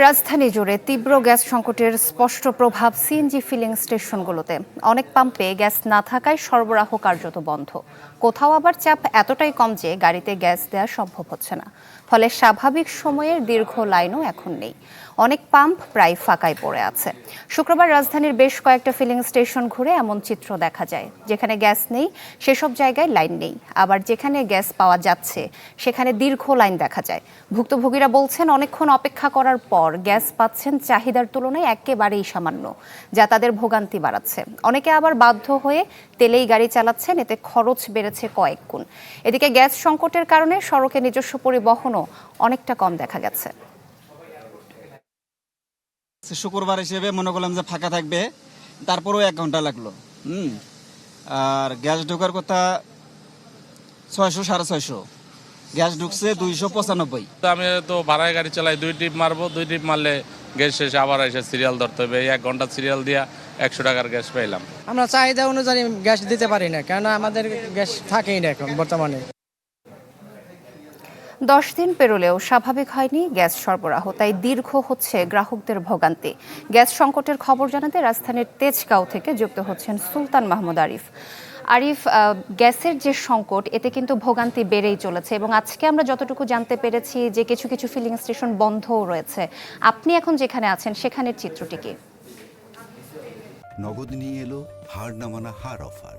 রাজধানী জুড়ে তীব্র গ্যাস সংকটের স্পষ্ট প্রভাব সিএনজি ফিলিং স্টেশনগুলোতে। অনেক পাম্পে গ্যাস না থাকায় সরবরাহ কার্যত বন্ধ। কোথাও আবার চাপ এতটাই কম যে গাড়িতে গ্যাস দেওয়া সম্ভব হচ্ছে না। ফলে স্বাভাবিক সময়ের দীর্ঘ লাইনও এখন নেই। অনেক পাম্প প্রায় ফাঁকায় পড়ে আছে। শুক্রবার রাজধানীর বেশ কয়েকটা ফিলিং স্টেশন ঘুরে এমন চিত্র দেখা যায়, যেখানে গ্যাস নেই সেসব জায়গায় লাইন নেই, আবার যেখানে গ্যাস পাওয়া যাচ্ছে সেখানে দীর্ঘ লাইন দেখা যায়। ভুক্তভোগীরা বলছেন অনেকক্ষণ অপেক্ষা করার পর গ্যাস পাচ্ছেন চাহিদার তুলনায় একেবারেই সামান্য, যা তাদের ভোগান্তি বাড়াচ্ছে। অনেকে আবার বাধ্য হয়ে তেলেই গাড়ি চালাচ্ছেন, এতে খরচ বেড়েছে কয়েক গুণ। এদিকে গ্যাস সংকটের কারণে সড়কে নিজস্ব পরিবহনও অনেকটা কম দেখা গেছে। শুক্রবার হিসেবে মনে করলাম যে ফাঁকা থাকবে, তারপরেও 1 ঘন্টা লাগলো। আর গ্যাস ঢোকার কথা 600 650, গ্যাস ঢুকছে 295। আমি তো ভাড়ায় গাড়ি চালাই, 2 ট্রিপ মারবো, 2 ট্রিপ মারলে গ্যাস শেষে আবার এসে সিরিয়াল ধরতে হবে। এই 1 ঘন্টা সিরিয়াল দিয়া 100 টাকার গ্যাস পাইলাম। আমরা চাহিদা অনুযায়ী গ্যাস দিতে পারি না, কেননা আমাদের গ্যাস থাকেই না এখন বর্তমানে। 10 দিন পেরোলেও স্বাভাবিক হয়নি গ্যাস সরবরাহ, তাই দীর্ঘ হচ্ছে গ্রাহকদের ভোগান্তি। গ্যাস সংকটের খবর জানাতে রাজধানীর তেজগাঁও থেকে যুক্ত হচ্ছেন সুলতান মাহমুদ আরিফ। আরিফ, গ্যাসের যে সংকট, এতে কিন্তু ভোগান্তি বেড়েই চলেছে এবং আজকে আমরা যতটুকু জানতে পেরেছি যে কিছু কিছু ফিলিং স্টেশন বন্ধও রয়েছে। আপনি এখন যেখানে আছেন সেখানের চিত্রটি কি? নগদ নিয়ে এলো হার না মানা হার অফার।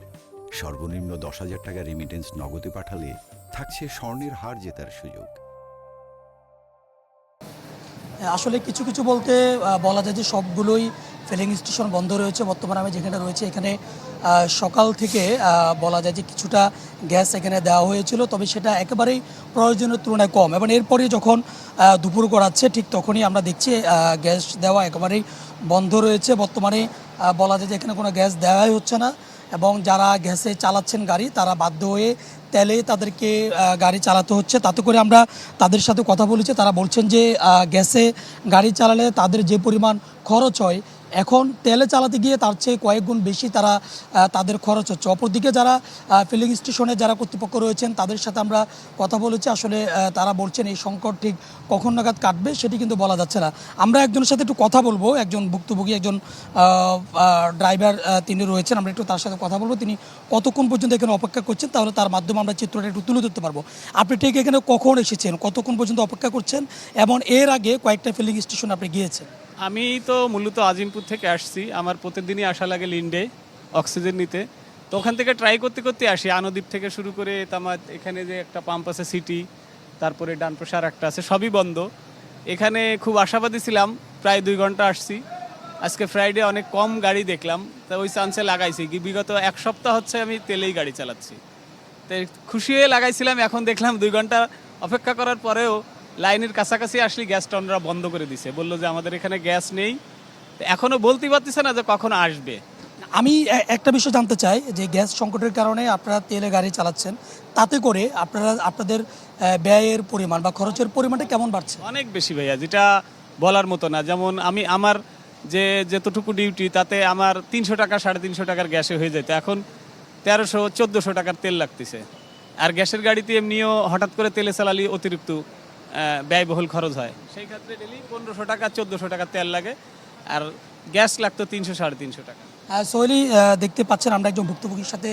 সর্বনিম্ন 10,000 টাকা রেমিটেন্স নগদে পাঠালে থাকছে স্বর্ণের হার জেতার সুযোগ। আসলে কিছু কিছু বলতে বলা যায় যে সবগুলোই ফিলিং স্টেশন বন্ধ রয়েছে। বর্তমানে আমি যেখানে রয়েছে এখানে সকাল থেকে বলা যায় যে কিছুটা গ্যাস এখানে দেওয়া হয়েছিল, তবে সেটা একেবারেই প্রয়োজনের তুলনায় কম। এবং এরপরে যখন দুপুর গড়াচ্ছে ঠিক তখনই আমরা দেখছি গ্যাস দেওয়া একেবারেই বন্ধ রয়েছে। বর্তমানে বলা যায় যে এখানে কোনো গ্যাস দেওয়াই হচ্ছে না এবং যারা গ্যাসে চালাচ্ছেন গাড়ি তারা বাধ্য হয়ে তেলে তাদেরকে গাড়ি চালাতে হচ্ছে। তাতে করে আমরা তাদের সাথে কথা বলেছি, তারা বলছেন যে গ্যাসে গাড়ি চালালে তাদের যে পরিমাণ খরচ হয় এখন তেলে চালাতে গিয়ে তার চেয়ে কয়েক গুণ বেশি তাদের খরচ হচ্ছে। অপরদিকে যারা ফিলিং স্টেশনে যারা কর্তৃপক্ষ রয়েছেন তাদের সাথে আমরা কথা বলেছি, আসলে তারা বলছেন এই সংকট ঠিক কখন নাগাদ কাটবে সেটি কিন্তু বলা যাচ্ছে না। আমরা একজনের সাথে একটু কথা বলবো, একজন ভুক্তভোগী, একজন ড্রাইভার তিনি রয়েছেন, আমরা একটু তার সাথে কথা বলবো। তিনি কতক্ষণ পর্যন্ত এখানে অপেক্ষা করছেন, তাহলে তার মাধ্যমে আমরা চিত্রটা একটু তুলে ধরতে পারবো। আপনি ঠিক এখানে কখন এসেছেন, কতক্ষণ পর্যন্ত অপেক্ষা করছেন এবং এর আগে কয়েকটা ফিলিং স্টেশন আপনি গিয়েছেন? আমি তো মূলত আজিমপুর থেকে আসছি। আমার প্রতিদিনই আসা লাগে লিন্ডে অক্সিজেন নিতে। তো ওখান থেকে ট্রাই করতে করতে আসি, আনদীপ থেকে শুরু করে তামাদ, এখানে যে একটা পাম্প আছে সিটি, তারপরে ডানপ্রসার একটা আছে, সবই বন্ধ। এখানে খুব আশাবাদী ছিলাম, প্রায় 2 ঘন্টা আসছি। আজকে ফ্রাইডে অনেক কম গাড়ি দেখলাম, তা ওই চান্সে লাগাইছি। বিগত 1 সপ্তাহ হচ্ছে আমি তেলেই গাড়ি চালাচ্ছি, তাই খুশি হয়ে লাগাইছিলাম। এখন দেখলাম 2 ঘন্টা অপেক্ষা করার পরেও লাইনের কাছাকাছি আসলে গ্যাসটা ওনারা বন্ধ করে দিছে, বললো যে আমাদের এখানে গ্যাস নেই। এখনও বলতে পারতেছে না যে কখন আসবে। আমি একটা বিষয় জানতে চাই যে গ্যাস সংকটের কারণে আপনারা তেলে গাড়ি চালাচ্ছেন, তাতে করে আপনাদের ব্যয়ের পরিমাণ বা খরচের পরিমাণটা কেমন বাড়ছে? অনেক বেশি ভাইয়া, যেটা বলার মতো না। যেমন আমার যে যতটুকু ডিউটি তাতে আমার 300 টাকা 350 টাকার গ্যাসে হয়ে যেত, এখন 1300-1400 টাকার তেল লাগতেছে। আর গ্যাসের গাড়িতে এমনিও হঠাৎ করে তেলে চালালে অতিরিক্ত ব্যয়বহুল খরচ হয়, সেই ক্ষেত্রে ডেলি 1500 টাকা 1400 টাকা তেল লাগে, আর গ্যাস লাগতো 300-350 টাকা। সোহেলি, দেখতে পাচ্ছেন আমরা একজন ভুক্তভোগীর সাথে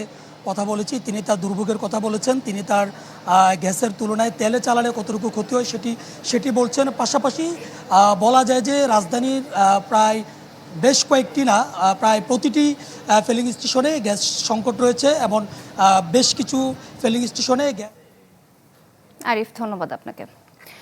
কথা বলেছি, তিনি তার দুর্ভোগের কথা বলেছেন, তিনি তার গ্যাসের তুলনায় তেলে চালালে কতটুকু ক্ষতি হয় সেটি বলছেন। পাশাপাশি বলা যায় যে রাজধানীর প্রায় বেশ কয়েকটি না, প্রায় প্রতিটি ফিলিং স্টেশনে গ্যাস সংকট রয়েছে এবং বেশ কিছু ফিলিং স্টেশনে আরিফ, ধন্যবাদ আপনাকে।